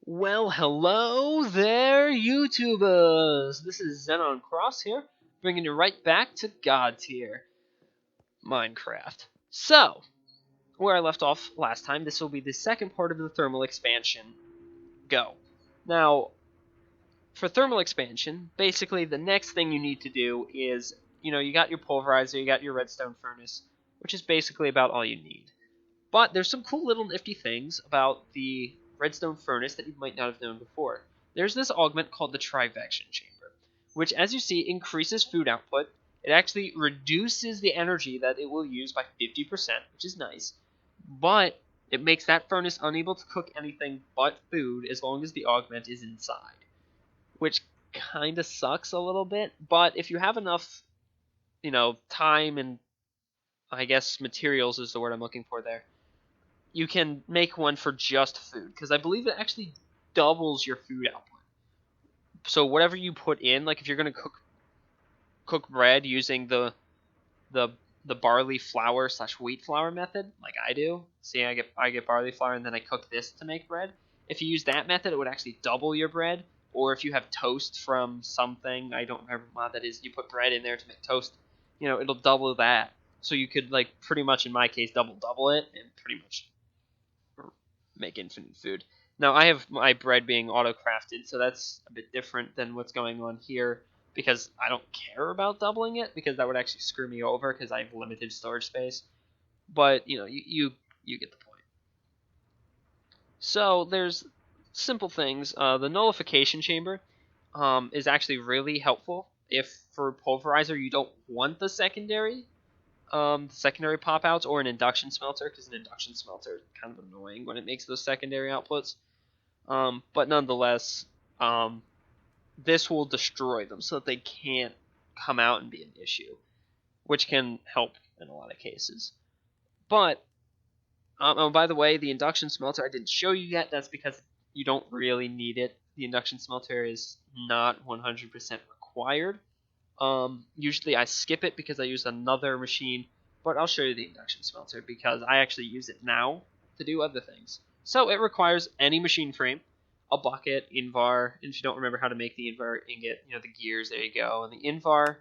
Well, hello there, YouTubers! This is Xenon Cross here, bringing you right back to God tier, Minecraft. So, where I left off last time, this will be the second part of the thermal expansion. Go. Now, for thermal expansion, basically the next thing you need to do is, you got your pulverizer, you got your redstone furnace, which is basically about all you need. But there's some cool little nifty things about the redstone furnace that you might not have known before. There's this augment called the Trivection Chamber, which, as you see, increases food output. It actually reduces the energy that it will use by 50%, which is nice, but it makes that furnace unable to cook anything but food as long as the augment is inside, which kind of sucks a little bit, but if you have enough, time and, I guess, materials is the word I'm looking for there, you can make one for just food, because I believe it actually doubles your food output. So whatever you put in, like if you're going to cook bread using the barley flour / wheat flour method, like I do. See, I get barley flour and then I cook this to make bread. If you use that method, it would actually double your bread. Or if you have toast from something, I don't remember what that is, you put bread in there to make toast, it'll double that. So you could, like, pretty much, in my case, double it and pretty much make infinite food. Now, I have my bread being auto-crafted, so that's a bit different than what's going on here, because I don't care about doubling it, because that would actually screw me over, because I have limited storage space. But, you get the point. So, there's simple things. The nullification chamber is actually really helpful if, for pulverizer, you don't want the secondary pop outs, or an induction smelter, because an induction smelter is kind of annoying when it makes those secondary outputs. But nonetheless, this will destroy them so that they can't come out and be an issue, which can help in a lot of cases. But, oh, by the way, the induction smelter I didn't show you yet. That's because you don't really need it. The induction smelter is not 100% required. Usually I skip it because I use another machine, but I'll show you the induction smelter because I actually use it now to do other things. So it requires any machine frame, a bucket, invar, and if you don't remember how to make the invar ingot, the gears, there you go, and the invar.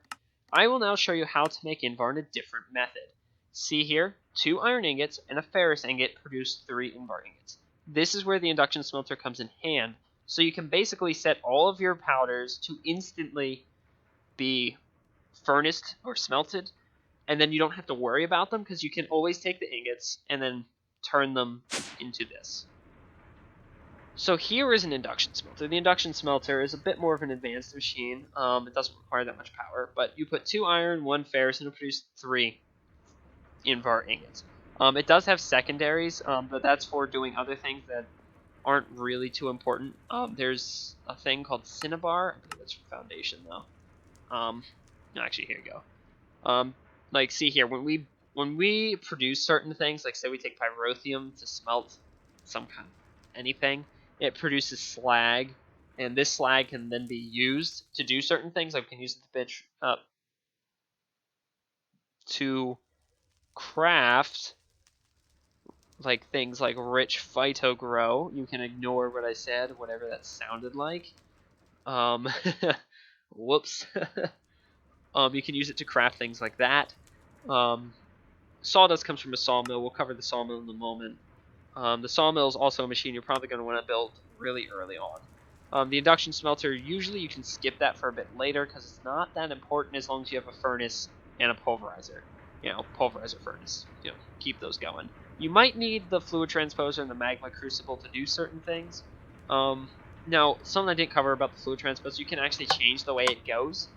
I will now show you how to make invar in a different method. See here, 2 iron ingots and a ferrous ingot produce 3 invar ingots. This is where the induction smelter comes in hand, so you can basically set all of your powders to instantly be furnaced or smelted, and then you don't have to worry about them because you can always take the ingots and then turn them into this. So here is an induction smelter. The induction smelter is a bit more of an advanced machine. It doesn't require that much power, but you put 2 iron, 1 ferrous, and it'll produce 3 invar ingots. It does have secondaries, but that's for doing other things that aren't really too important. There's a thing called cinnabar. I believe that's for foundation, though. Actually, here you go. Like, see here, when we produce certain things, like say we take pyrotheum to smelt some kind of anything, it produces slag, and this slag can then be used to do certain things. Like, we can use it to craft like things like rich phyto grow. You can ignore what I said, whatever that sounded like. Whoops. You can use it to craft things like that. Sawdust comes from a sawmill. We'll cover the sawmill in a moment. The sawmill is also a machine you're probably going to want to build really early on. The induction smelter, usually you can skip that for a bit later because it's not that important as long as you have a furnace and a pulverizer. Pulverizer furnace. Keep those going. You might need the fluid transposer and the magma crucible to do certain things. Now, something I didn't cover about the fluid transposer, you can actually change the way it goes.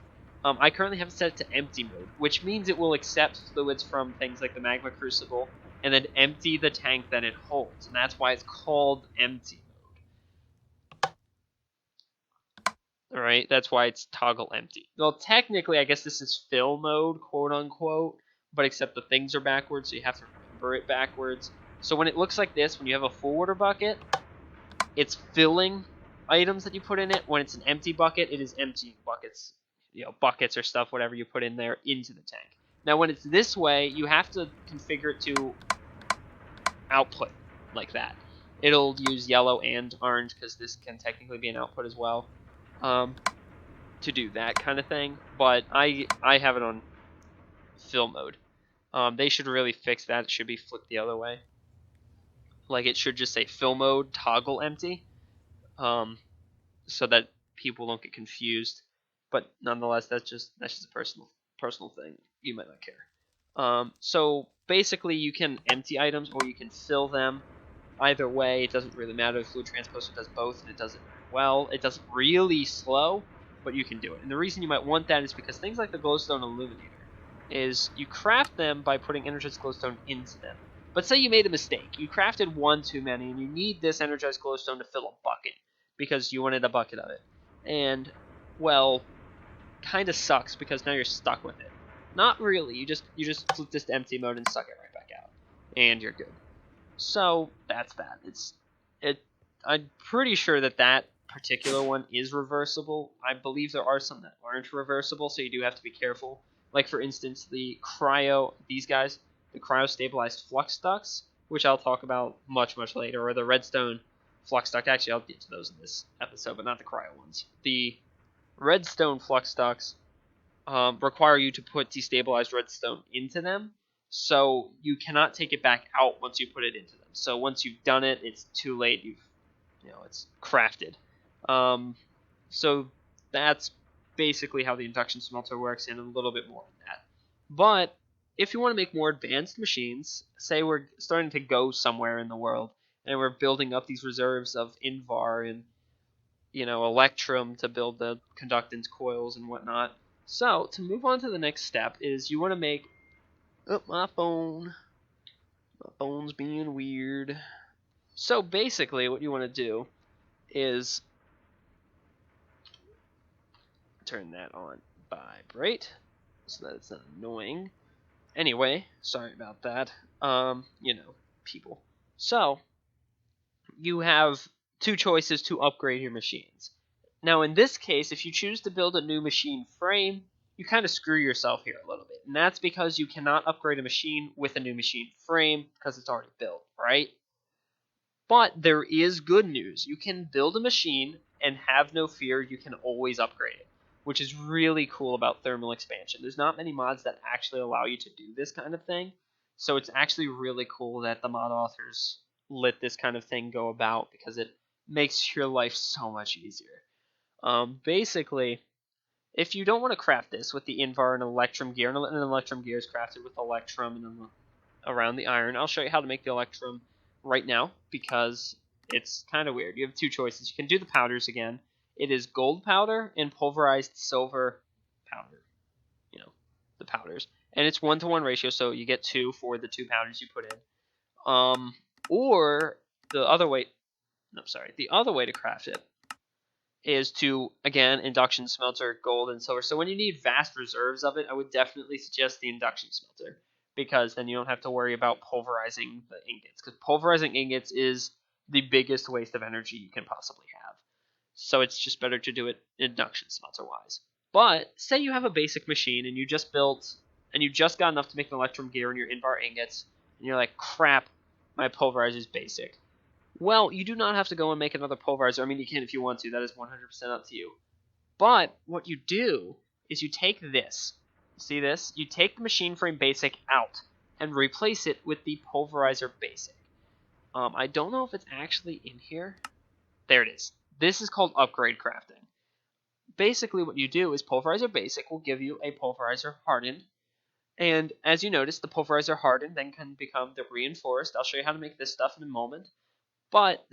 I currently have it set to empty mode, which means it will accept fluids from things like the magma crucible and then empty the tank that it holds, and that's why it's called empty mode. Alright, that's why it's toggle empty. Well, technically, I guess this is fill mode, quote unquote, but except the things are backwards, so you have to remember it backwards. So when it looks like this, when you have a full water bucket, it's filling items that you put in it. When it's an empty bucket, it is emptying buckets. Buckets or stuff, whatever you put in there, into the tank. Now, when it's this way, you have to configure it to output like that. It'll use yellow and orange because this can technically be an output as well, to do that kind of thing. But I have it on fill mode. They should really fix that. It should be flipped the other way. Like it should just say fill mode toggle empty, so that people don't get confused. But nonetheless, that's just a personal thing. You might not care. So basically, you can empty items or you can fill them. Either way, it doesn't really matter. Fluid Transposer does both, and it does it well. It does it really slow, but you can do it. And the reason you might want that is because things like the Glowstone Illuminator is you craft them by putting Energized Glowstone into them. But say you made a mistake. You crafted one too many, and you need this Energized Glowstone to fill a bucket because you wanted a bucket of it. And, well, kind of sucks because now you're stuck with it. Not really. You just flip this to empty mode and suck it right back out, and you're good. So that's that. I'm pretty sure that particular one is reversible. I believe there are some that aren't reversible, so you do have to be careful. Like for instance, the cryo stabilized flux ducts, which I'll talk about much later, or the redstone flux duct. Actually, I'll get to those in this episode, but not the cryo ones. The redstone flux ducts require you to put destabilized redstone into them, so you cannot take it back out once you put it into them. So once you've done it, it's too late. It's crafted. So that's basically how the induction smelter works, and a little bit more than that. But if you want to make more advanced machines, say we're starting to go somewhere in the world, and we're building up these reserves of Invar and Electrum to build the conductance coils and whatnot. So to move on to the next step is you want to make. Oh, my phone's being weird. So basically, what you want to do is turn that on vibrate so that it's not annoying. Anyway, sorry about that. People. So you have two choices to upgrade your machines. Now, in this case, if you choose to build a new machine frame, you kind of screw yourself here a little bit. And that's because you cannot upgrade a machine with a new machine frame because it's already built, right? But there is good news. You can build a machine and have no fear, you can always upgrade it, which is really cool about thermal expansion. There's not many mods that actually allow you to do this kind of thing. So it's actually really cool that the mod authors let this kind of thing go about because it makes your life so much easier. Basically, if you don't want to craft this with the Invar and Electrum gear, and an Electrum gear is crafted with Electrum and then around the iron, I'll show you how to make the Electrum right now because it's kind of weird. You have two choices. You can do the powders again. It is gold powder and pulverized silver powder. The powders. And it's 1-to-1 ratio, so you get 2 for the 2 powders you put in. Or the other way to craft it is to, again, induction smelter, gold and silver. So when you need vast reserves of it, I would definitely suggest the induction smelter because then you don't have to worry about pulverizing the ingots because pulverizing ingots is the biggest waste of energy you can possibly have. So it's just better to do it induction smelter wise. But say you have a basic machine and you just got enough to make an Electrum gear and your Invar ingots, and you're like, crap, my pulverizer is basic. Well, you do not have to go and make another pulverizer. I mean, you can if you want to. That is 100% up to you. But what you do is you take this. See this? You take the machine frame basic out and replace it with the pulverizer basic. I don't know if it's actually in here. There it is. This is called upgrade crafting. Basically, what you do is pulverizer basic will give you a pulverizer hardened. And as you notice, the pulverizer hardened then can become the reinforced. I'll show you how to make this stuff in a moment. But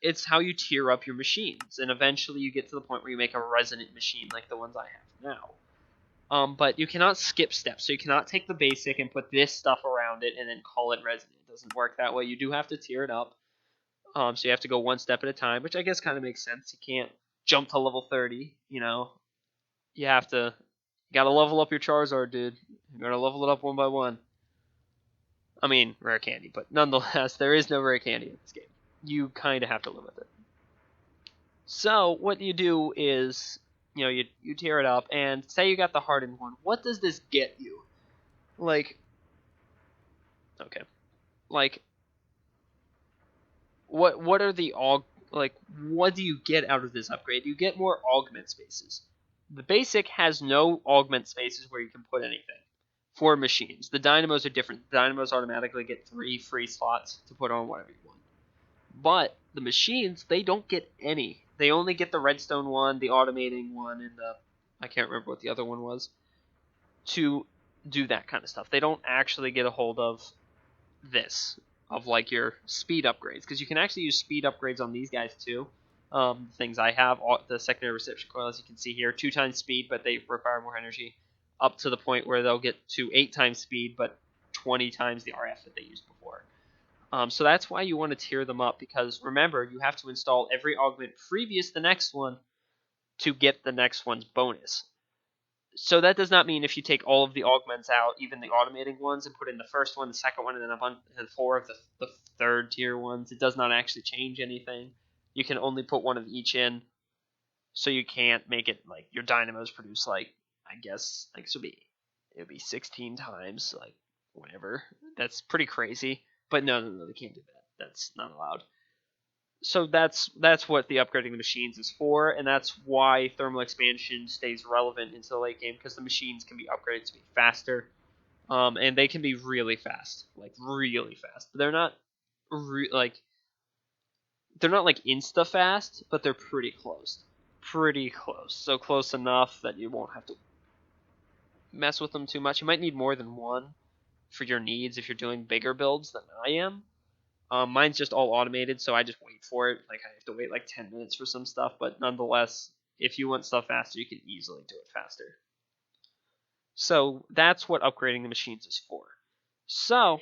it's how you tier up your machines, and eventually you get to the point where you make a resonant machine like the ones I have now. But you cannot skip steps, so you cannot take the basic and put this stuff around it and then call it resonant. It doesn't work that way. You do have to tier it up. So you have to go one step at a time, which I guess kind of makes sense. You can't jump to level 30, You gotta level up your Charizard, dude. You gotta level it up one by one. I mean, rare candy, but nonetheless, there is no rare candy in this game. You kind of have to live with it. So what you do is, you tear it up, and say you got the hardened one. What does this get you? what are the what do you get out of this upgrade? You get more augment spaces. The basic has no augment spaces where you can put anything for machines. The dynamos are different. The dynamos automatically get 3 free slots to put on whatever you want. But the machines, they don't get any. They only get the redstone one, the automating one, and the I can't remember what the other one was, to do that kind of stuff. They don't actually get a hold of this, of like your speed upgrades, because you can actually use speed upgrades on these guys too. Things I have, the secondary reception coil, as you can see here, 2 times speed, but they require more energy, up to the point where they'll get to 8 times speed, but 20 times the RF that they used before. So that's why you want to tier them up, because remember, you have to install every augment previous to the next one to get the next one's bonus. So that does not mean if you take all of the augments out, even the automating ones, and put in the first one, the second one, and then a bunch and 4 of the third tier ones, it does not actually change anything. You can only put one of each in, so you can't make it like your dynamos produce I guess so it would be 16 times whatever. That's pretty crazy. But no, they can't do that. That's not allowed. So that's what the upgrading the machines is for, and that's why thermal expansion stays relevant into the late game, because the machines can be upgraded to be faster, and they can be really fast, really fast. But they're not they're not insta fast, but they're pretty close, So close enough that you won't have to mess with them too much. You might need more than one for your needs if you're doing bigger builds than I am. Mine's just all automated, so I just wait for it. I have to wait 10 minutes for some stuff, but nonetheless, if you want stuff faster, you can easily do it faster. So that's what upgrading the machines is for. So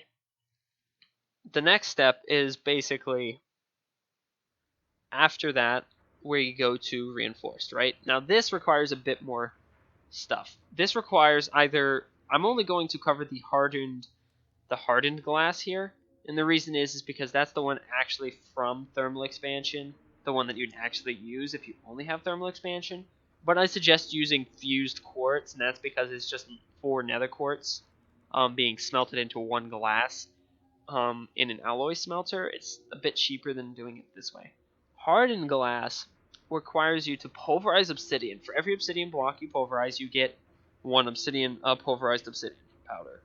the next step is basically after that where you go to reinforced, right? Now this requires a bit more stuff. This requires either I'm only going to cover the hardened glass here. And the reason is because that's the one actually from thermal expansion, the one that you'd actually use if you only have thermal expansion. But I suggest using fused quartz, and that's because it's just 4 nether quartz being smelted into one glass in an alloy smelter. It's a bit cheaper than doing it this way. Hardened glass requires you to pulverize obsidian. For every obsidian block you pulverize, you get 1 pulverized obsidian powder,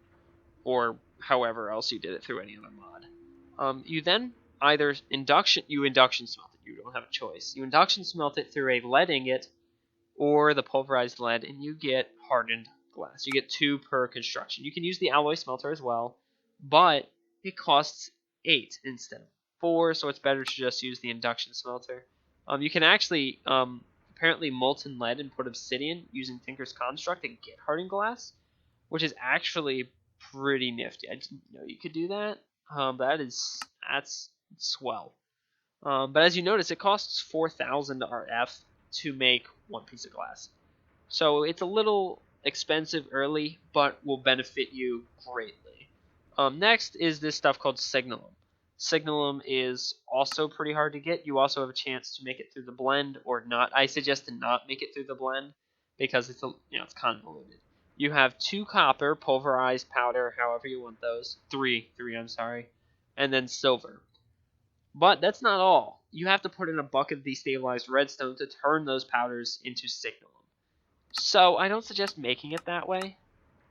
or however else you did it through any other mod. You then either induction smelt it. You don't have a choice. You induction smelt it through a lead ingot or the pulverized lead, and you get hardened glass. You get 2 per construction. You can use the alloy smelter as well, but it costs 8 instead of 4, so it's better to just use the induction smelter. You can actually apparently molten lead and put obsidian using Tinker's Construct and get hardened glass, which is actually pretty nifty. I didn't know you could do that. That's swell. But as you notice, it costs 4,000 RF to make 1 piece of glass. So it's a little expensive early, but will benefit you greatly. Next is this stuff called Signalum. Signalum is also pretty hard to get. You also have a chance to make it through the blend or not. I suggest to not make it through the blend because it's convoluted. You have 2 copper, pulverized powder, however you want those. 3, I'm sorry. And then silver. But that's not all. You have to put in a bucket of destabilized redstone to turn those powders into signalum. So I don't suggest making it that way.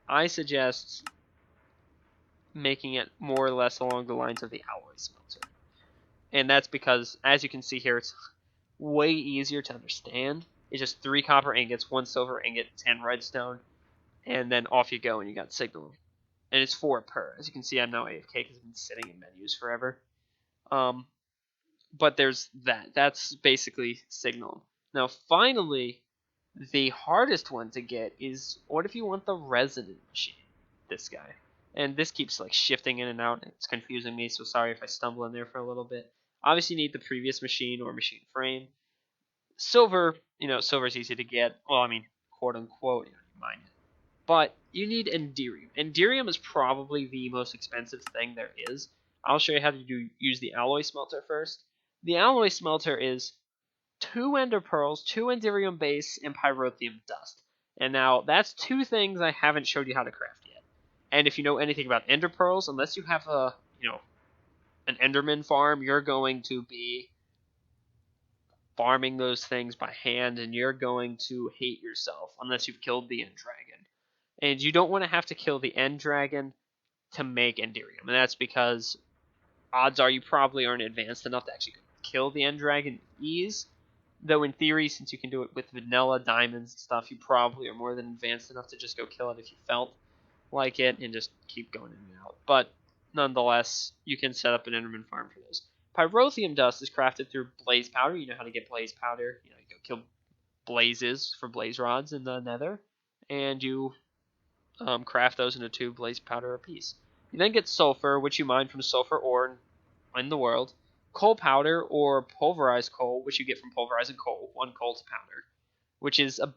I suggest making it more or less along the lines of the alloy smelter. And that's because, as you can see here, it's way easier to understand. It's just 3 copper ingots, 1 silver ingot, 10 redstone, and then off you go and you got signalum. And it's 4 per. As you can see, I'm now AFK because I've been sitting in menus forever. But there's that. That's basically signalum. Now, finally, the hardest one to get is what if you want the resonant machine? This guy. And this keeps shifting in and out. It's confusing me, so sorry if I stumble in there for a little bit. Obviously, you need the previous machine or machine frame. Silver, silver's easy to get. Well, I mean, quote unquote, you mine it. But you need Enderium. Enderium is probably the most expensive thing there is. I'll show you how to use the alloy smelter first. The alloy smelter is 2 ender pearls, 2 Enderium base, and pyrotheum dust. And now that's 2 things I haven't showed you how to craft yet. And if you know anything about ender pearls, unless you have a an Enderman farm, you're going to be farming those things by hand, and you're going to hate yourself unless you've killed the end dragon. And you don't want to have to kill the end dragon to make Enderium, and that's because odds are you probably aren't advanced enough to actually kill the end dragon with ease. Though in theory, since you can do it with vanilla diamonds and stuff, you probably are more than advanced enough to just go kill it if you felt like it and just keep going in and out. But nonetheless, you can set up an Enderman farm for those. Pyrotheum dust is crafted through blaze powder. You know how to get blaze powder. You go kill blazes for blaze rods in the nether, and you craft those into 2 blaze powder apiece. You then get sulfur, which you mine from sulfur ore in the world. Coal powder or pulverized coal, which you get from pulverizing coal, 1 coal to powder, which is a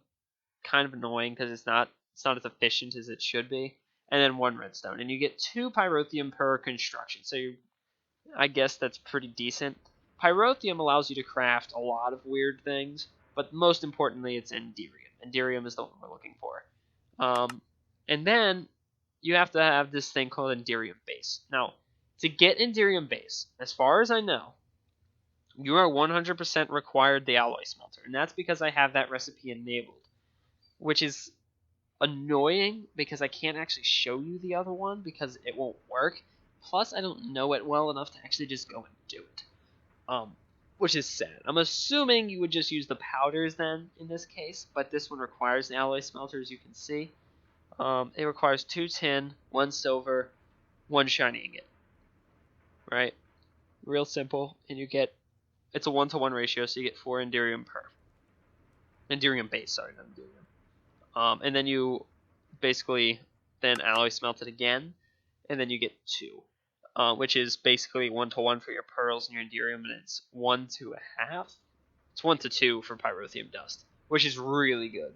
kind of annoying because it's not as efficient as it should be. And then 1 redstone, and you get 2 pyrotheum per construction. So I guess that's pretty decent. Pyrotheum allows you to craft a lot of weird things, but most importantly, it's Enderium. Enderium is the one we're looking for. And then you have to have this thing called Enderium base. Now, to get Enderium base, as far as I know, you are 100% required the alloy smelter, and that's because I have that recipe enabled, which is annoying because I can't actually show you the other one because it won't work. Plus, I don't know it well enough to actually just go and do it, which is sad. I'm assuming you would just use the powders then in this case, but this one requires an alloy smelter, as you can see. It requires 2 tin, 1 silver, 1 shiny ingot. Right? Real simple, and you get, it's a 1-to-1 ratio, so you get 4 Enderium per. Enderium base, sorry, not Enderium. And then you basically then alloy smelt it again, and then you get 2, which is basically 1-to-1 for your pearls and your Enderium, and it's 1 to a half. It's 1 to 2 for pyrotheum dust, which is really good.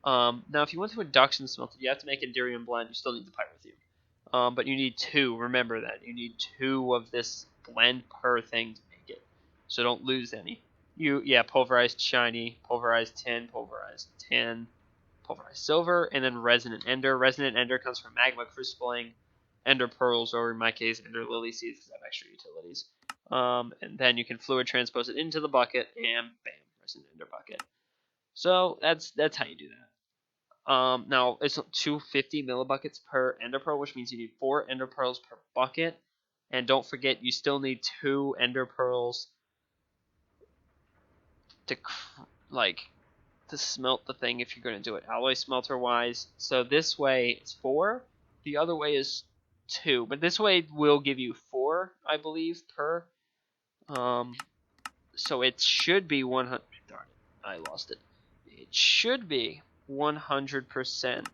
Now, if you want to induction smelt it, you have to make Enderium blend. You still need the pyrotheum, but you need 2. Remember that you need 2 of this blend per thing to make it, so don't lose any. Pulverized shiny, pulverized tin, pulverized silver, and then resonant ender. Resonant ender comes from magma crystallizing ender pearls, or in my case, ender lily seeds, because I have extra utilities. And then you can fluid transpose it into the bucket, and bam, resonant ender bucket. So that's how you do that. Now it's 250 millibuckets per ender pearl, which means you need 4 ender pearls per bucket. And don't forget, you still need 2 ender pearls to smelt the thing if you're going to do it alloy smelter wise. So this way it's 4. The other way is 2, but this way will give you 4, I believe, per. So it should be 100. Darn it, I lost it. It should be 100%,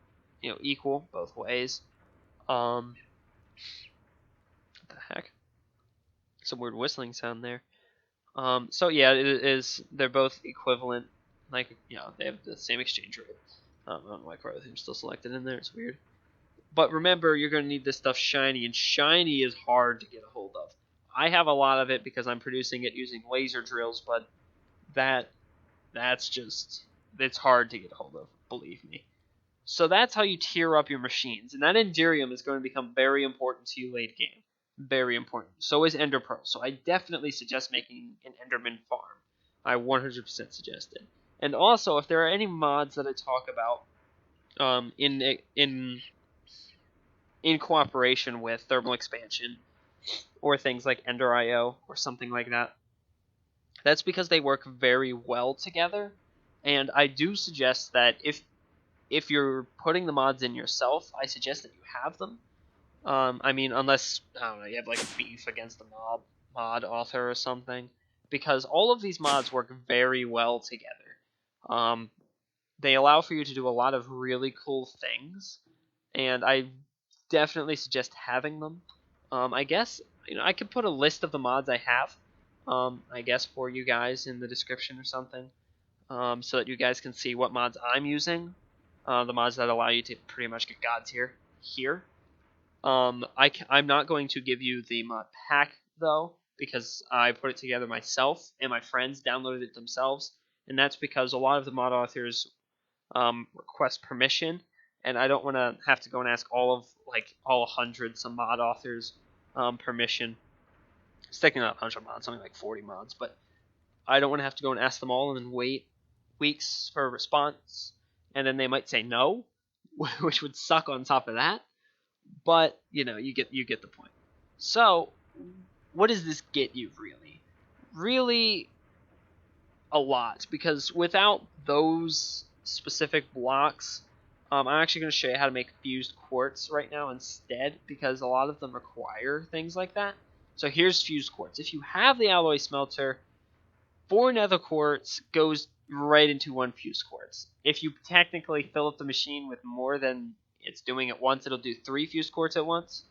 equal both ways. What the heck? Some weird whistling sound there. So yeah, it is. They're both equivalent. They have the same exchange rate. I don't know why Pyrotheum's still selected in there. It's weird. But remember, you're going to need this stuff shiny, and shiny is hard to get a hold of. I have a lot of it because I'm producing it using laser drills, but that's just, it's hard to get a hold of, believe me. So that's how you tier up your machines, and that Enderium is going to become very important to you late game. Very important. So is Ender Pearl. So I definitely suggest making an Enderman farm. I 100% suggest it. And also, if there are any mods that I talk about in cooperation with thermal expansion or things like Ender.io or something like that, that's because they work very well together. And I do suggest that if you're putting the mods in yourself, I suggest that you have them. Unless, I don't know, you have like beef against the mod author or something, because all of these mods work very well together. They allow for you to do a lot of really cool things, and I definitely suggest having them. I guess I could put a list of the mods I have, I guess, for you guys in the description or something, so that you guys can see what mods I'm using. The mods that allow you to pretty much get God tier here. I'm not going to give you the mod pack though, because I put it together myself and my friends downloaded it themselves, and that's because a lot of the mod authors request permission, and I don't want to have to go and ask all 100 some mod authors permission It's technically not 100 mods, only like 40 mods, but I don't want to have to go and ask them all and then wait weeks for a response, and then they might say no, which would suck on top of that. But you know, you get the point. So, what does this get you really? Really, a lot, because without those specific blocks, I'm actually going to show you how to make fused quartz right now instead, because a lot of them require things like that. So here's fused quartz. If you have the alloy smelter, 4 nether quartz goes right into 1 fused quartz. If you technically fill up the machine with more than it's doing at once, it'll do 3 fused quartz at once,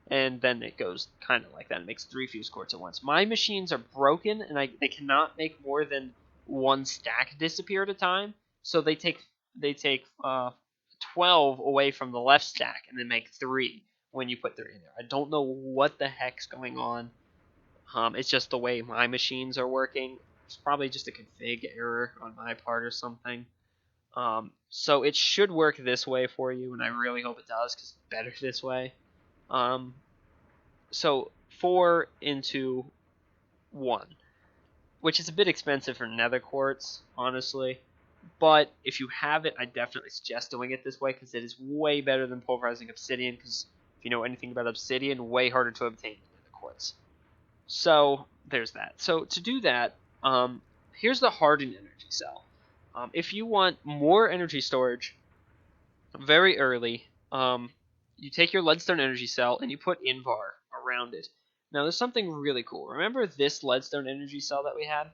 and then it goes kind of like that. It makes 3 fused quartz at once. My machines are broken, and they cannot make more than 1 stack disappear at a time, so they take 12 away from the left stack and then make 3 when you put 3 in there. I don't know what the heck's going on. It's just the way my machines are working. It's probably just a config error on my part or something. So it should work this way for you, and I really hope it does, because it's better this way. So 4 into 1, which is a bit expensive for nether quartz, honestly. But if you have it, I definitely suggest doing it this way, because it is way better than pulverizing obsidian, because if you know anything about obsidian, way harder to obtain than nether quartz. So there's that. So to do that, here's the hardened energy cell. If you want more energy storage very early, you take your leadstone energy cell and you put invar around it. Now there's something really cool. Remember this leadstone energy cell that we had?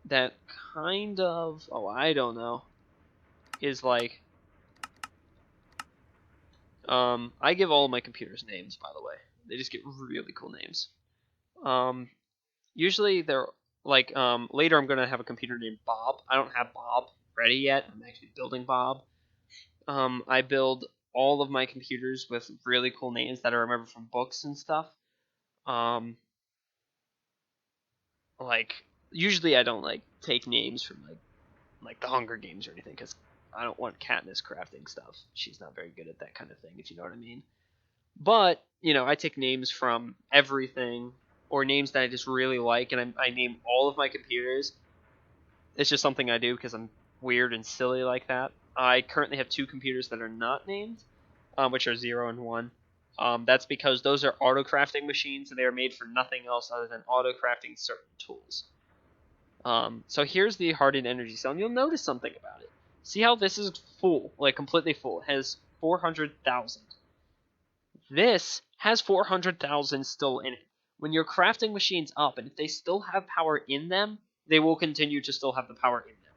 That kind of, I don't know, is like, I give all of my computers names, by the way. They just get really cool names. Usually they're like, later I'm going to have a computer named Bob. I don't have Bob ready yet. I'm actually building Bob. I build all of my computers with really cool names that I remember from books and stuff. Like, usually I don't, like, take names from, like the Hunger Games or anything, because I don't want Katniss crafting stuff. She's not very good at that kind of thing, if you know what I mean. But, you know, I take names from everything, or names that I just really like, and I name all of my computers. It's just something I do because I'm weird and silly like that. I currently have 2 computers that are not named, which are 0 and 1. That's because those are auto-crafting machines, and they are made for nothing else other than auto-crafting certain tools. So here's the hardened energy cell, and you'll notice something about it. See how this is full, like completely full. It has 400,000. This has 400,000 still in it. When you're crafting machines up, and if they still have power in them, they will continue to still have the power in them.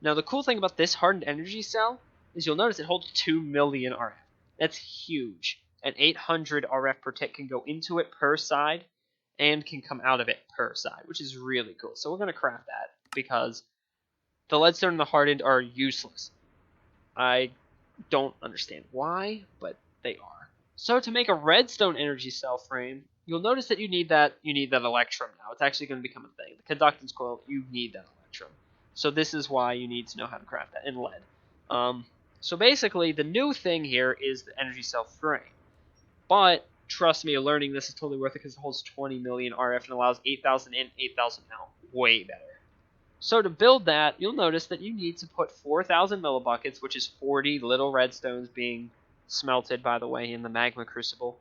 Now, the cool thing about this hardened energy cell is you'll notice it holds 2 million RF. That's huge. And 800 RF per tick can go into it per side, and can come out of it per side, which is really cool. So we're going to craft that, because the leadstone and the hardened are useless. I don't understand why, but they are. So to make a redstone energy cell frame, you'll notice that you need that electrum now. It's actually going to become a thing. The conductance coil, you need that electrum. So this is why you need to know how to craft that in lead. So basically, the new thing here is the energy cell frame. But trust me, learning this is totally worth it, because it holds 20 million RF and allows 8,000 in, 8,000 out. Way better. So to build that, you'll notice that you need to put 4,000 millibuckets, which is 40 little redstones being smelted, by the way, in the magma crucible.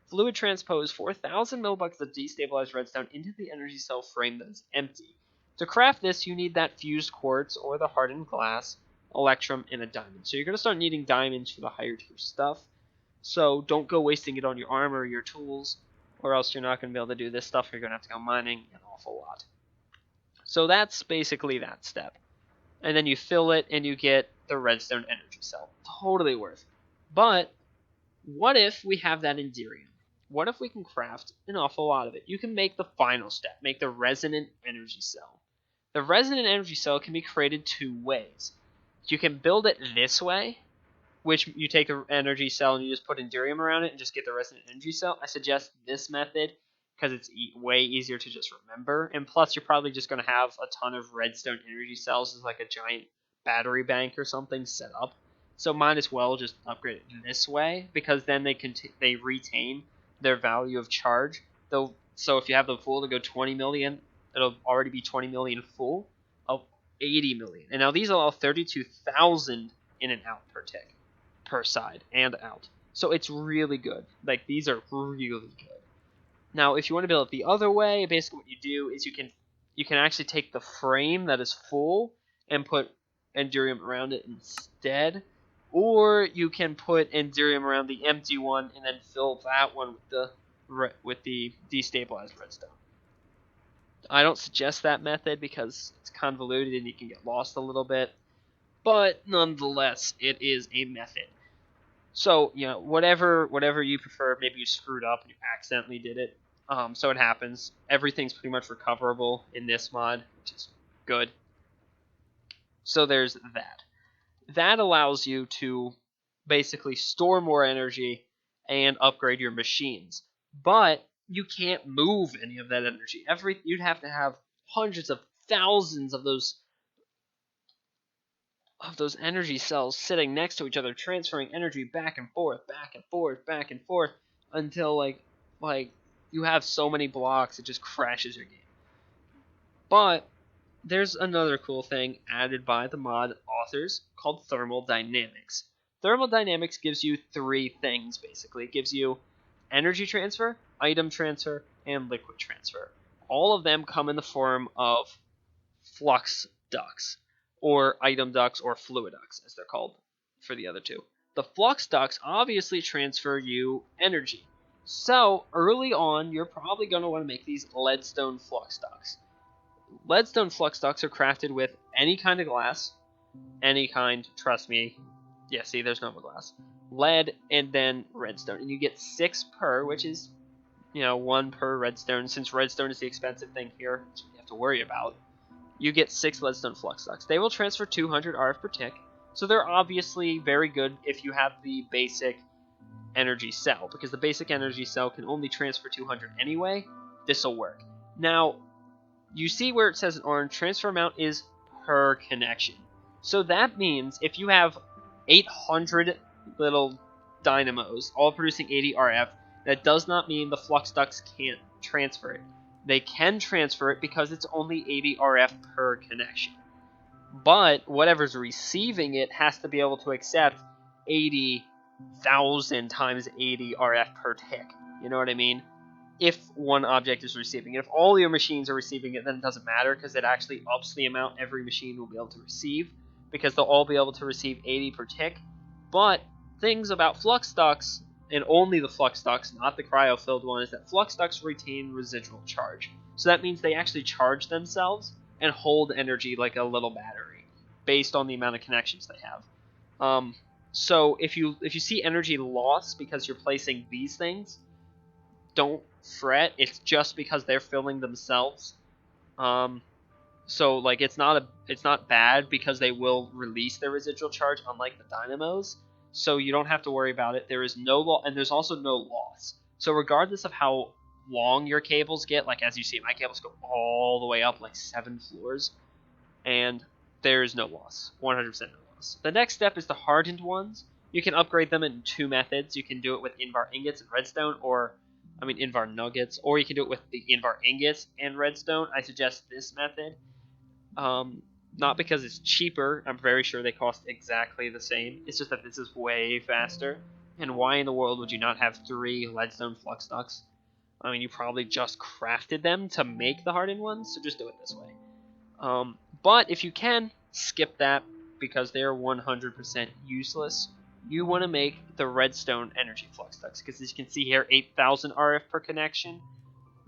Fluid transpose 4,000 millibuckets of destabilized redstone into the energy cell frame that is empty. To craft this, you need that fused quartz or the hardened glass, electrum, and a diamond. So you're going to start needing diamonds for the higher tier stuff. So don't go wasting it on your armor or your tools, or else you're not going to be able to do this stuff. You're going to have to go mining an awful lot. So that's basically that step. And then you fill it and you get the redstone energy cell. Totally worth it. But what if we have that in Derium? What if we can craft an awful lot of it? You can make the final step, make the resonant energy cell. The resonant energy cell can be created 2 ways. You can build it this way, which you take an energy cell and you just put Endurium around it and just get the resonant energy cell. I suggest this method because it's way easier to just remember, and plus you're probably just going to have a ton of redstone energy cells as like a giant battery bank or something set up. So might as well just upgrade it this way, because then they retain their value of charge. They'll So if you have the full to go 20 million, it'll already be 20 million full of 80 million. And now these allow 32,000 in and out per tick, per side and out. So it's really good. Like, these are really good. Now, if you want to build it the other way, basically what you do is you can actually take the frame that is full and put Endurium around it instead, or you can put Endurium around the empty one and then fill that one with the destabilized redstone. I don't suggest that method because it's convoluted and you can get lost a little bit, but nonetheless, it is a method. So, you know, whatever you prefer, maybe you screwed up and you accidentally did it. So it happens. Everything's pretty much recoverable in this mod, which is good. So there's that. That allows you to basically store more energy and upgrade your machines. But you can't move any of that energy. You'd have to have hundreds of thousands of those energy cells sitting next to each other, transferring energy back and forth, back and forth, back and forth, until like you have so many blocks it just crashes your game. But there's another cool thing added by the mod authors called thermal dynamics. Thermal dynamics gives you three things basically. It gives you energy transfer, item transfer, and liquid transfer. All of them come in the form of flux ducts, or item ducts, or fluid ducts, as they're called for the other two. The flux ducts obviously transfer you energy. So, early on, you're probably going to want to make these leadstone flux ducts. Leadstone flux ducts are crafted with any kind of glass. Any kind, trust me. Yeah, see, there's no more glass. Lead, and then redstone. And you get 6 per, which is, 1 per redstone. Since redstone is the expensive thing here, so you have to worry about. You get 6 leadstone flux ducts. They will transfer 200 RF per tick, so they're obviously very good if you have the basic energy cell, because the basic energy cell can only transfer 200 anyway. This will work. Now, you see where it says in orange, transfer amount is per connection. So that means if you have 800 little dynamos, all producing 80 RF, that does not mean the flux ducts can't transfer it. They can transfer it because it's only 80 RF per connection. But whatever's receiving it has to be able to accept 80,000 times 80 RF per tick. You know what I mean? If one object is receiving it. If all your machines are receiving it, then it doesn't matter, because it actually ups the amount every machine will be able to receive, because they'll all be able to receive 80 per tick. But things about flux ducts, and only the flux ducts, not the cryo-filled one, is that flux ducts retain residual charge. So that means they actually charge themselves and hold energy like a little battery, based on the amount of connections they have. So if you see energy loss because you're placing these things, don't fret. It's just because they're filling themselves. So like it's not bad, because they will release their residual charge, unlike the dynamos. So you don't have to worry about it. There is no loss, and there's also no loss. So regardless of how long your cables get, like as you see, my cables go all the way up like 7 floors, and there is no loss, 100% no loss. The next step is the hardened ones. You can upgrade them in 2 methods. You can do it with Invar ingots and redstone, Invar nuggets, or you can do it with the Invar ingots and redstone. I suggest this method. Not because it's cheaper. I'm very sure they cost exactly the same. It's just that this is way faster. And why in the world would you not have 3 leadstone flux ducts? You probably just crafted them to make the hardened ones, so just do it this way. But if you can, skip that, because they are 100% useless. You want to make the redstone energy flux ducts, because as you can see here, 8,000 RF per connection,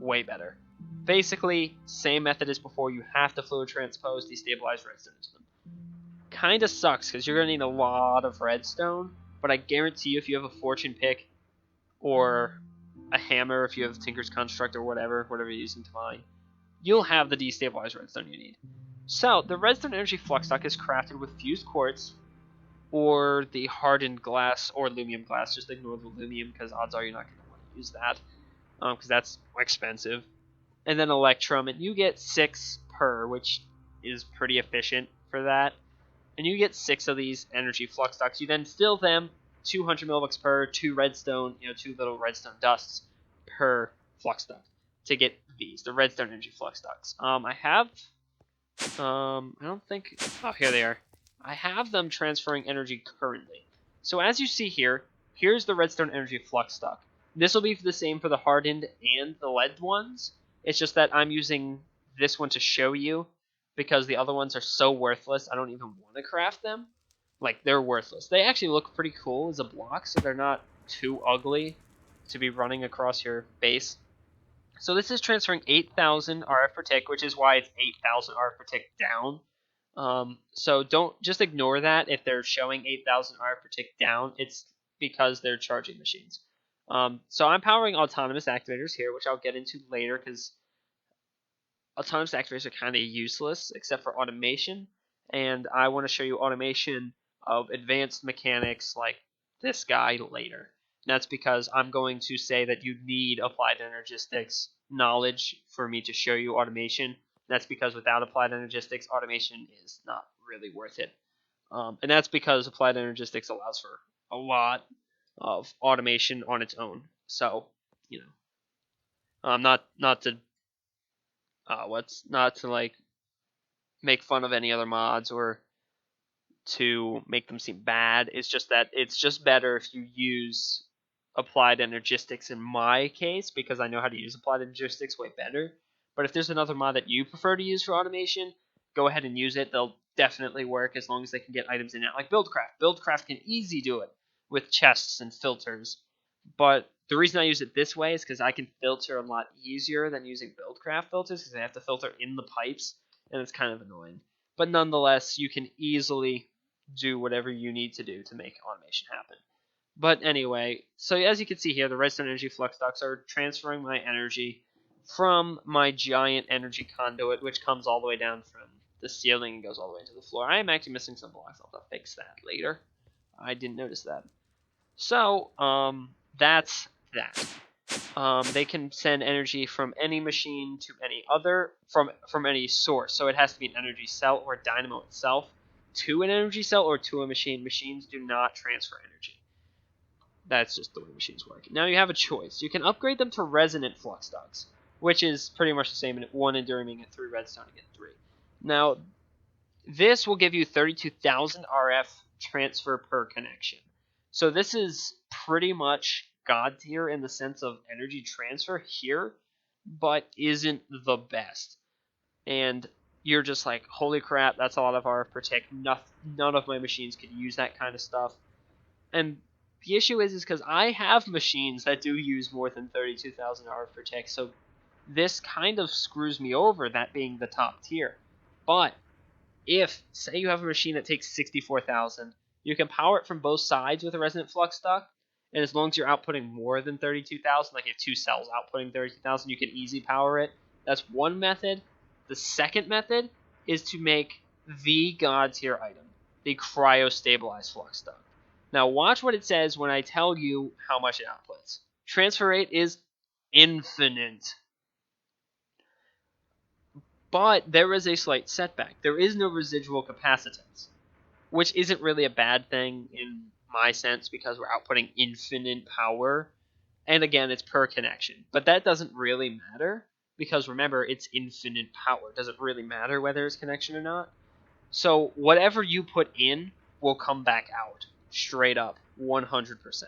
way better. Basically, same method as before. You have to fluid transpose destabilized redstone into them. Kinda sucks, because you're going to need a lot of redstone, but I guarantee you, if you have a fortune pick, or a hammer, if you have Tinker's Construct or whatever you're using to mine, you'll have the destabilized redstone you need. So, the redstone energy flux duct is crafted with fused quartz, or the hardened glass, or lumium glass. Just ignore the lumium, because odds are you're not going to want to use that, because that's expensive. And then electrum, and you get 6 per, which is pretty efficient for that. And you get 6 of these energy flux ducts. You then fill them 200 millibucks per, 2 redstone, 2 little redstone dusts per flux duct. to get these, the redstone energy flux ducts. I have, I don't think, oh, here they are. I have them transferring energy currently. So as you see here, here's the redstone energy flux duct. This will be the same for the hardened and the lead ones. It's just that I'm using this one to show you because the other ones are so worthless, I don't even want to craft them. Like, they're worthless. They actually look pretty cool as a block, so they're not too ugly to be running across your base. So this is transferring 8,000 RF per tick, which is why it's 8,000 RF per tick down. So don't just ignore that if they're showing 8,000 RF per tick down. It's because they're charging machines. So I'm powering autonomous activators here, which I'll get into later because autonomous activators are kind of useless except for automation. And I want to show you automation of advanced mechanics like this guy later. And that's because I'm going to say that you need applied energistics knowledge for me to show you automation. That's because without applied energistics, automation is not really worth it. And that's because applied energistics allows for a lot of automation on its own. So, you know, not to not to like make fun of any other mods or to make them seem bad. It's just that it's just better if you use applied energistics in my case because I know how to use applied energistics way better. But if there's another mod that you prefer to use for automation, go ahead and use it. They'll definitely work as long as they can get items in it. Like Buildcraft. Buildcraft can easy do it with chests and filters. But the reason I use it this way is because I can filter a lot easier than using Buildcraft filters because I have to filter in the pipes, and it's kind of annoying. But nonetheless, you can easily do whatever you need to do to make automation happen. But anyway, so as you can see here, the redstone energy flux ducts are transferring my energy from my giant energy conduit, which comes all the way down from the ceiling and goes all the way to the floor. I am actually missing some blocks. I'll have to fix that later. I didn't notice that. So, that's that. They can send energy from any machine to any other, from any source. So it has to be an energy cell or dynamo itself to an energy cell or to a machine. Machines do not transfer energy. That's just the way machines work. Now you have a choice. You can upgrade them to resonant flux ducts, which is pretty much the same in 1 enduring and 3 redstone to get 3. Now, this will give you 32,000 RF transfer per connection. So this is pretty much god tier in the sense of energy transfer here, but isn't the best. And you're just like, holy crap, that's a lot of RF per tick. None of my machines could use that kind of stuff. And the issue is because I have machines that do use more than 32,000 RF per tick, so this kind of screws me over, that being the top tier. But if, say you have a machine that takes 64,000, you can power it from both sides with a resonant flux duct, and as long as you're outputting more than 32,000, like you have 2 cells outputting 32,000, you can easy power it. That's one method. The second method is to make the god tier item, the cryo-stabilized flux duct. Now watch what it says when I tell you how much it outputs. Transfer rate is infinite. But there is a slight setback. There is no residual capacitance, which isn't really a bad thing in my sense because we're outputting infinite power. And again, it's per connection. But that doesn't really matter because remember, it's infinite power. It doesn't really matter whether it's connection or not. So whatever you put in will come back out straight up 100%.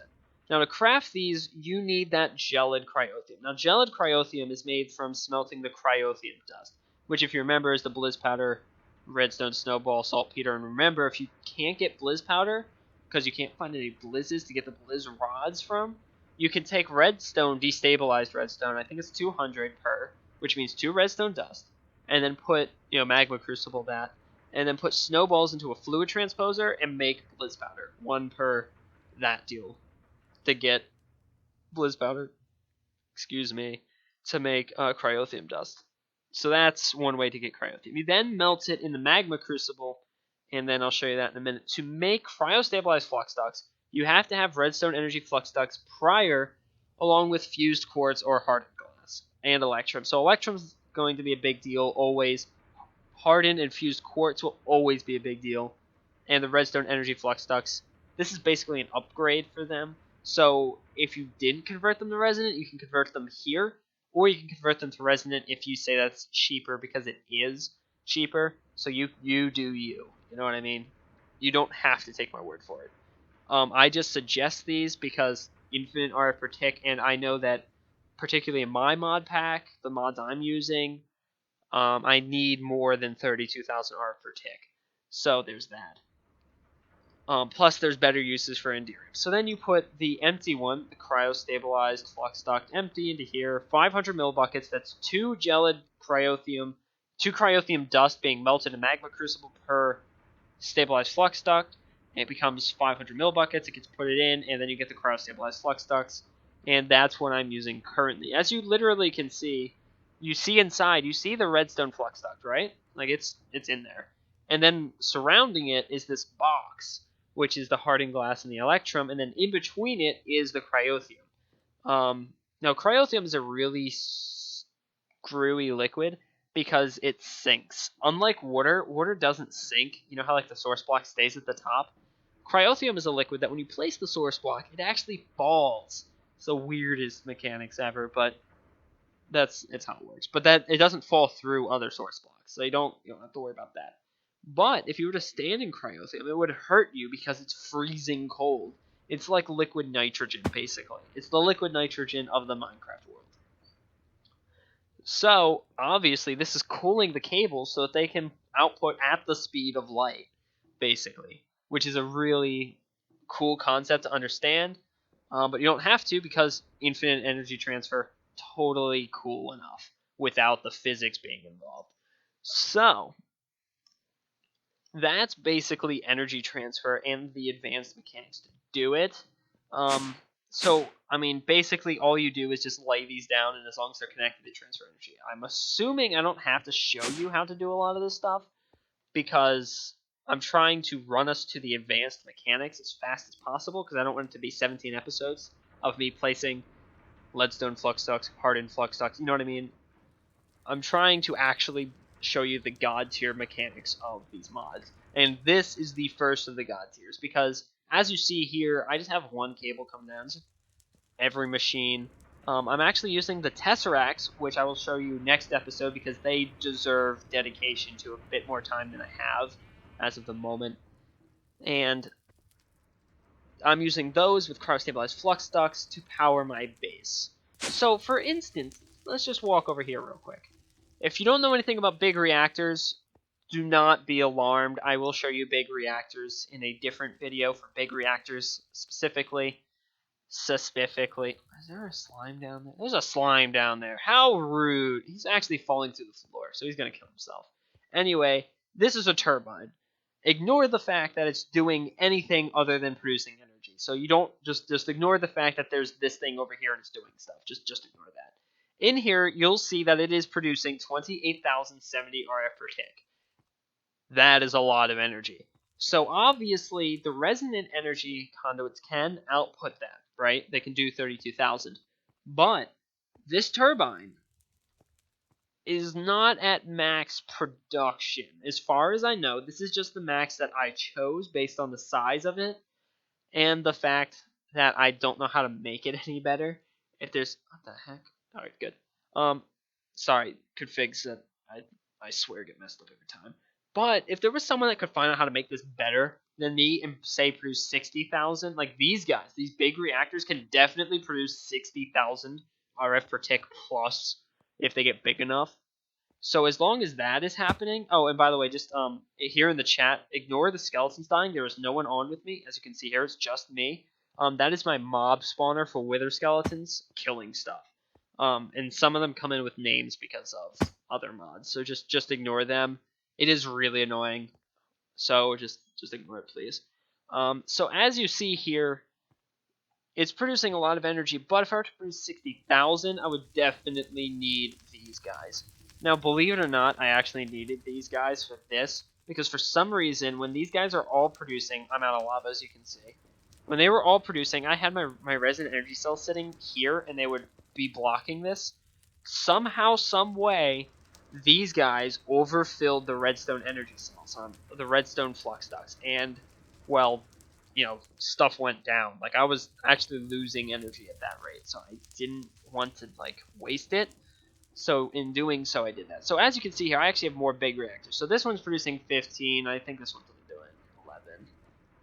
Now to craft these, you need that gelid cryothium. Now gelid cryothium is made from smelting the cryothium dust, which if you remember is the blizz powder, redstone, snowball, saltpeter. And remember, if you can't get blizz powder, because you can't find any blizzes to get the blizz rods from, you can take redstone, destabilized redstone, I think it's 200 per, which means 2 redstone dust, and then put, magma crucible that, and then put snowballs into a fluid transposer and make blizz powder. 1 per that deal to get blizz powder, to make cryothium dust. So that's one way to get cryothium. You then melt it in the magma crucible, and then I'll show you that in a minute. To make cryo-stabilized flux ducts, you have to have redstone energy flux ducts prior, along with fused quartz or hardened glass, and electrum. So electrum's going to be a big deal always. Hardened and fused quartz will always be a big deal. And the redstone energy flux ducts, this is basically an upgrade for them. So if you didn't convert them to resonant, you can convert them here, or you can convert them to resonant if you say that's cheaper, because it is cheaper. So you do you. You know what I mean? You don't have to take my word for it. I just suggest these because infinite RF per tick, and I know that particularly in my mod pack, the mods I'm using, I need more than 32,000 RF per tick. So there's that. Plus, there's better uses for Enderium. So then you put the empty one, the cryo-stabilized flux duct empty into here, 500 mil buckets. That's 2 gelid cryothium, 2 cryothium dust being melted in magma crucible per stabilized flux duct. It becomes 500 mil buckets. It gets put it in, and then you get the cryo-stabilized flux ducts. And that's what I'm using currently. As you literally can see, you see inside, you see the redstone flux duct, right? Like it's in there. And then surrounding it is this box, which is the hardened glass and the electrum, and then in between it is the cryothium. Now, cryothium is a really screwy liquid because it sinks. Unlike water, water doesn't sink. You know how like the source block stays at the top? Cryothium is a liquid that when you place the source block, it actually falls. It's the weirdest mechanics ever, but it's how it works. But that it doesn't fall through other source blocks, so you don't have to worry about that. But if you were to stand in cryothium, it would hurt you because it's freezing cold. It's like liquid nitrogen, basically. It's the liquid nitrogen of the Minecraft world. So, obviously, this is cooling the cables so that they can output at the speed of light, basically, which is a really cool concept to understand. But you don't have to because infinite energy transfer, totally cool enough without the physics being involved. So, that's basically energy transfer and the advanced mechanics to do it. So, I mean, basically all you do is just lay these down, and as long as they're connected, they transfer energy. I'm assuming I don't have to show you how to do a lot of this stuff, because I'm trying to run us to the advanced mechanics as fast as possible, because I don't want it to be 17 episodes of me placing leadstone flux ducts, hardened flux ducts, you know what I mean? I'm trying to actually show you the god tier mechanics of these mods. And this is the first of the god tiers, because as you see here, I just have one cable come down to every machine. I'm actually using the Tesseracts, which I will show you next episode, because they deserve dedication to a bit more time than I have as of the moment. And I'm using those with cryo-stabilized flux ducts to power my base. So, for instance, let's just walk over here real quick. If you don't know anything about big reactors, do not be alarmed. I will show you big reactors in a different video for big reactors specifically. Is there a slime down there? There's a slime down there. How rude. He's actually falling through the floor, so he's going to kill himself. Anyway, this is a turbine. Ignore the fact that it's doing anything other than producing energy. So you don't just ignore the fact that there's this thing over here and it's doing stuff. Just ignore that. In here, you'll see that it is producing 28,070 RF per tick. That is a lot of energy. So obviously, the resonant energy conduits can output that, right? They can do 32,000. But this turbine is not at max production. As far as I know, this is just the max that I chose based on the size of it and the fact that I don't know how to make it any better. If there's... What the heck? Alright, good. Sorry, configs that I swear get messed up every time. But if there was someone that could find out how to make this better than me and say produce 60,000, like these guys, these big reactors can definitely produce 60,000 RF per tick plus if they get big enough. So as long as that is happening, oh, and by the way, just here in the chat, ignore the skeletons dying. There is no one on with me. As you can see here, it's just me. That is my mob spawner for wither skeletons killing stuff. And some of them come in with names because of other mods, so just ignore them. It is really annoying, so just ignore it, please. So as you see here, it's producing a lot of energy, but if I were to produce 60,000, I would definitely need these guys. Now, believe it or not, I actually needed these guys for this, because for some reason, when these guys are all producing, I'm out of lava, as you can see. When they were all producing, I had my resonant energy cells sitting here, and they would be blocking this. Somehow, some way, these guys overfilled the redstone energy cells on the redstone flux ducts, and, well, stuff went down. Like, I was actually losing energy at that rate, so I didn't want to, waste it. So in doing so, I did that. So as you can see here, I actually have more big reactors. So this one's producing 15. I think this one's doing 11.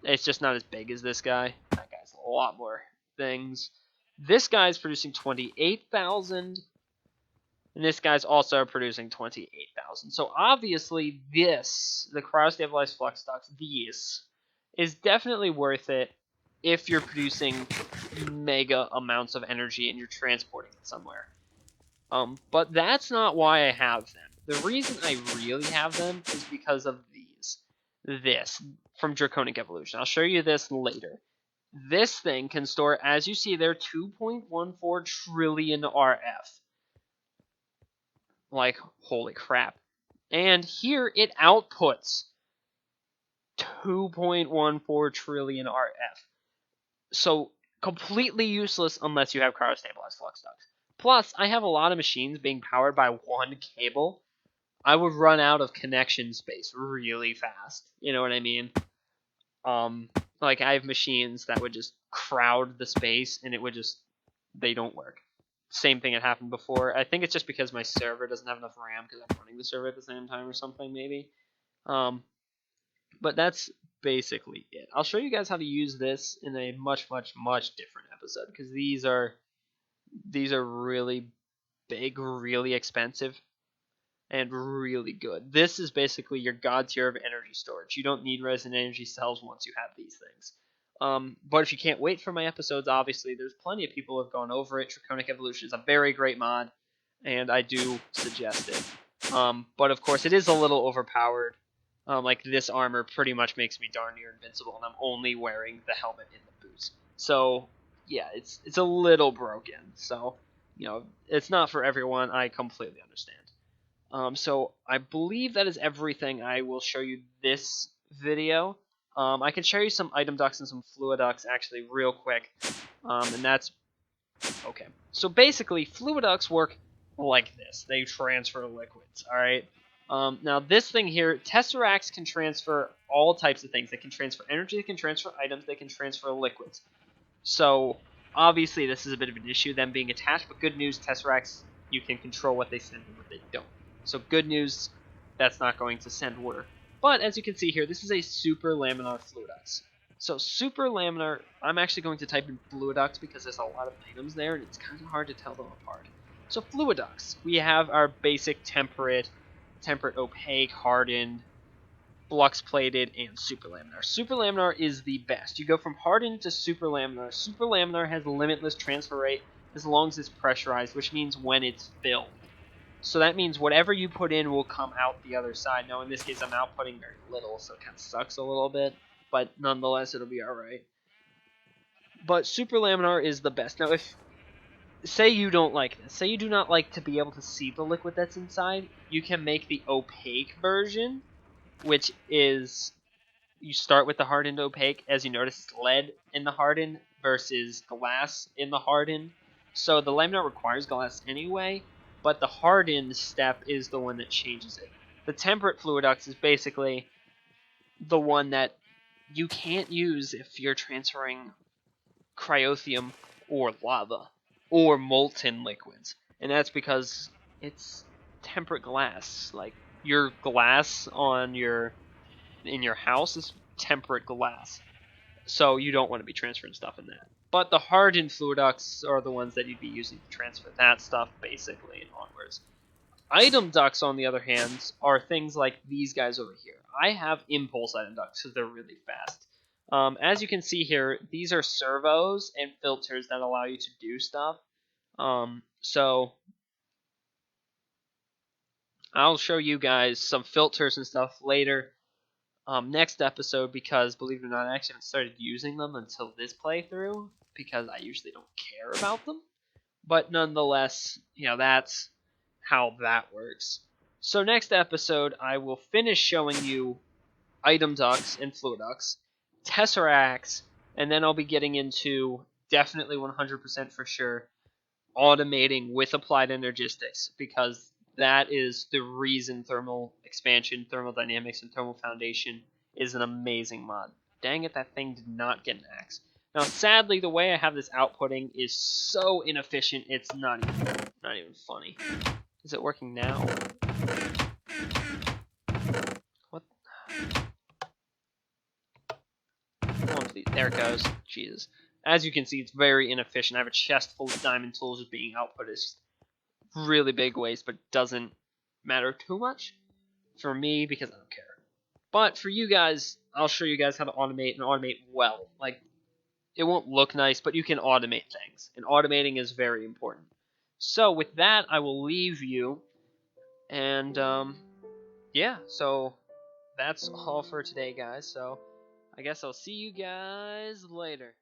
It's just not as big as this guy. That guy's a lot more things. This guy's producing 28,000. And this guy's also producing 28,000. So obviously this, the cryostabilized flux ducts, these, is definitely worth it if you're producing mega amounts of energy and you're transporting it somewhere. But that's not why I have them. The reason I really have them is because of these. This, from Draconic Evolution. I'll show you this later. This thing can store, as you see there, 2.14 trillion RF. Like, holy crap. And here it outputs 2.14 trillion RF. So, completely useless unless you have cryostabilized flux ducts. Plus, I have a lot of machines being powered by one cable. I would run out of connection space really fast. You know what I mean? Like, I have machines that would just crowd the space, and it would just... they don't work. Same thing had happened before. I think it's just because my server doesn't have enough RAM because I'm running the server at the same time or something, maybe. But that's basically it. I'll show you guys how to use this in a much, much, much different episode because these are really big, really expensive, and really good. This is basically your god tier of energy storage. You don't need resin energy cells once you have these things. But if you can't wait for my episodes, obviously, there's plenty of people who have gone over it. Draconic Evolution is a very great mod, and I do suggest it. But of course, it is a little overpowered. Like, this armor pretty much makes me darn near invincible, and I'm only wearing the helmet and the boots. So, yeah, it's a little broken. So, you know, it's not for everyone. I completely understand. So I believe that is everything I will show you this video. I can show you some item ducts and some fluid ducts actually real quick. And that's okay. So basically, fluid ducts work like this. They transfer liquids, alright? Now this thing here, tesseracts can transfer all types of things. They can transfer energy, they can transfer items, they can transfer liquids. So obviously this is a bit of an issue, them being attached, but good news, tesseracts, you can control what they send and what they don't. So good news, that's not going to send water. But as you can see here, this is a super laminar fluiduct. So super laminar, I'm actually going to type in fluiduct because there's a lot of items there and it's kind of hard to tell them apart. So fluiducts, we have our basic temperate opaque, hardened, flux plated, and superlaminar. Superlaminar is the best. You go from hardened to superlaminar. Superlaminar has limitless transfer rate as long as it's pressurized, which means when it's filled. So that means whatever you put in will come out the other side. Now in this case I'm outputting very little, so it kind of sucks a little bit, but nonetheless it'll be alright. But superlaminar is the best. Now if, say you don't like this, say you do not like to be able to see the liquid that's inside, you can make the opaque version, which is, you start with the hardened opaque. As you notice, it's lead in the hardened versus glass in the hardened. So the laminar requires glass anyway, but the hardened step is the one that changes it. The temperate fluiduct is basically the one that you can't use if you're transferring cryotheum or lava or molten liquids. And that's because it's temperate glass. Like, your glass on in your house is temperate glass. So you don't want to be transferring stuff in that. But the hardened fluiducts are the ones that you'd be using to transfer that stuff, basically, and onwards. Item ducts, on the other hand, are things like these guys over here. I have impulse item ducts because they're really fast. As you can see here, these are servos and filters that allow you to do stuff. So I'll show you guys some filters and stuff later. Next episode, because believe it or not, I actually haven't started using them until this playthrough because I usually don't care about them. But nonetheless, you know, that's how that works. So next episode, I will finish showing you item ducts and fluid ducts, tesseracts, and then I'll be getting into, definitely 100% for sure, automating with applied energistics, because that is the reason thermal expansion, thermodynamics, and thermal foundation is an amazing mod. Dang it, that thing did not get an axe. Now, sadly, the way I have this outputting is so inefficient, it's not even funny. Is it working now? What? There it goes. Jesus. As you can see, it's very inefficient. I have a chest full of diamond tools just being output. It's just really big waste, but doesn't matter too much for me because I don't care. But for you guys, I'll show you guys how to automate and automate well. Like, it won't look nice, but you can automate things. And automating is very important. So with that, I will leave you. And yeah, so that's all for today, guys. So I guess I'll see you guys later.